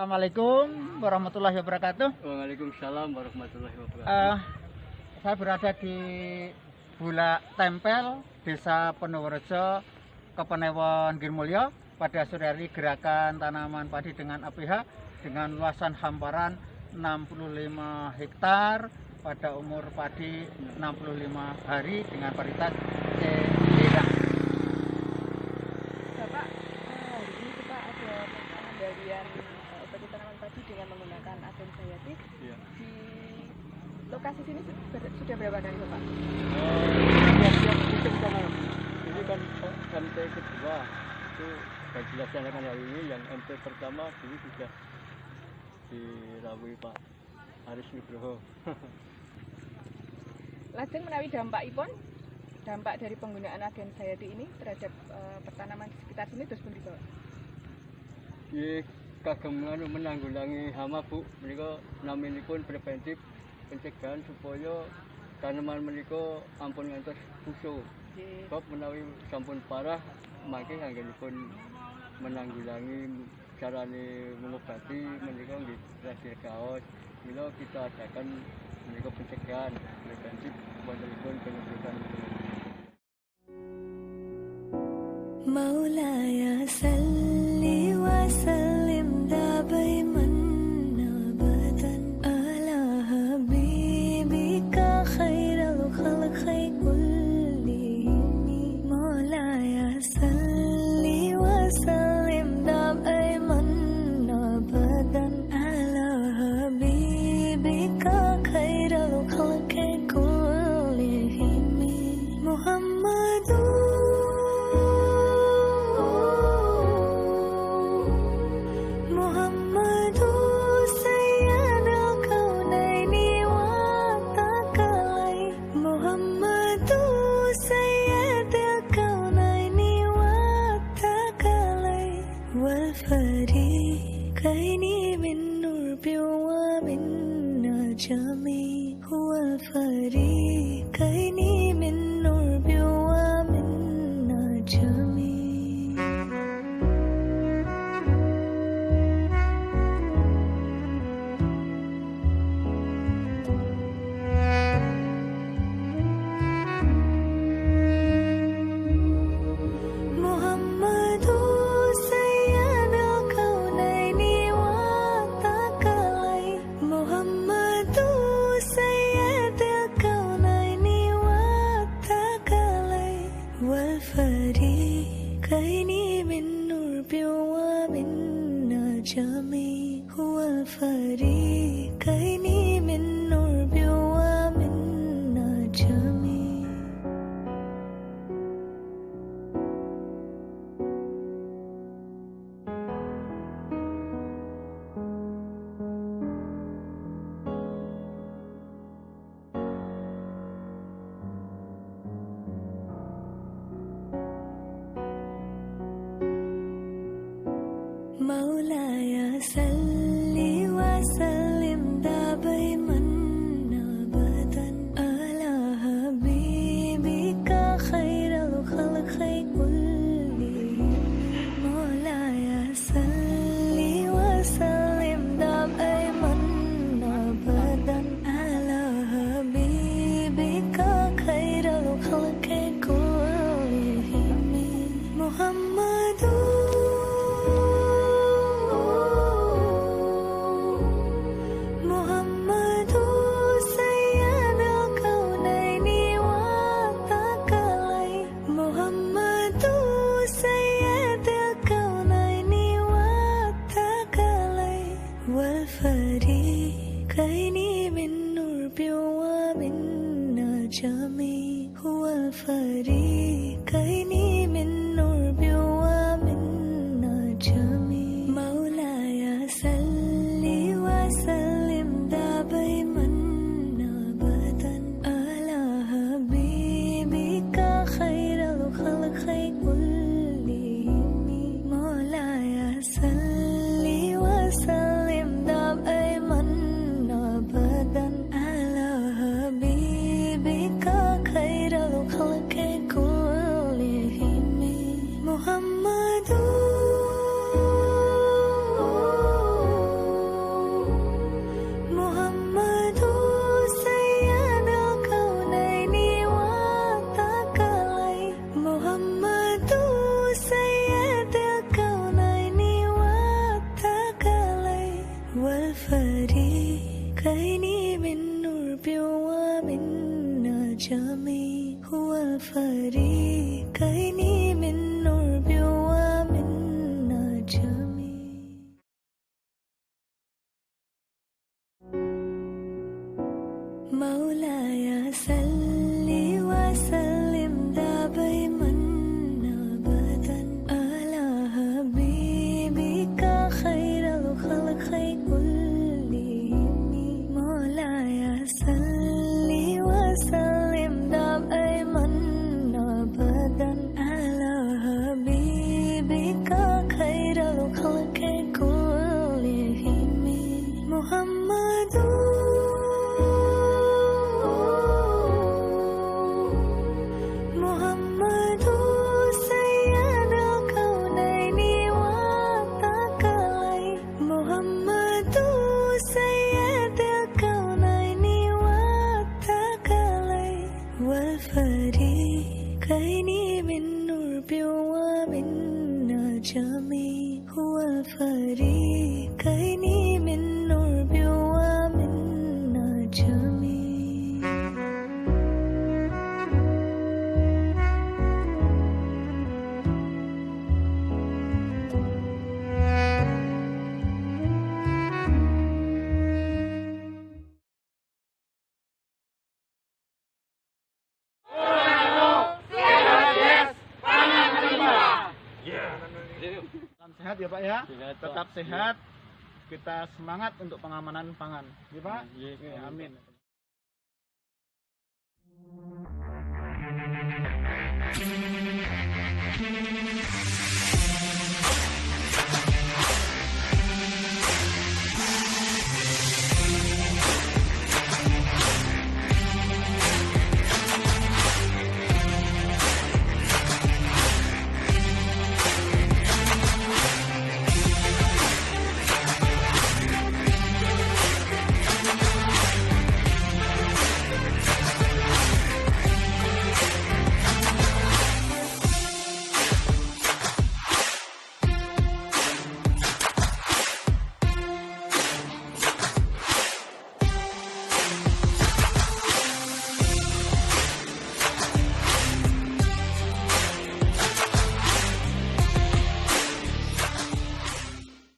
Assalamualaikum warahmatullahi wabarakatuh. Waalaikumsalam warahmatullahi wabarakatuh. Saya berada di Bulak Tempel, Desa Purworejo, Kapanewon Girmulyo, pada sore hari gerakan tanaman padi dengan APH dengan luasan hamparan 65 hektar pada umur padi 65 hari dengan varietas sehingga. Bapak, hari ini kita ada pengendalian bagi tanaman padi dengan menggunakan agensia hayati. Ya. Di lokasi sini sudah berapa kali, Bapak? Ini kan MT kedua itu baru dilaksanakan hari ini. Yang MT pertama dulu sudah dirawui Pak Haris Nugroho. Lajeng menawi dampak dari penggunaan agensia hayati ini terhadap pertanaman di sekitar sini terus pun dibawa. Ini kagem menanggulangi hama Bu, menika naminipun preventif pencegahan supaya tanaman menika ampun ngantos pusa. Sebab menawi sampun parah mangke anggenipun menanggulangi carane mengobati menika nggih radil kaos. Mila kita adakan menika pencegahan preventif wontenipun penyebaran. Maulaya salli wa sallim daiman abadan ala habibika khairal khalqi kullihim. Maulaya salli wa sallim daiman abadan ala habibika khairal khalqi kullihim. Muhammadur Maulaya salli wa sallim daiman abadan ala habibika khairal khalqi kullihim. Maulaya salli wa sallim daiman abadan ala habibika khairal khalqi kullihim. Muhammadur Muhammadur هو الفريقين من نور ومن نجمي. Salam sehat ya Pak ya, Sehat, Pak. tetap sehat, kita semangat untuk pengamanan pangan, ya Pak. Iya, Oke, amin.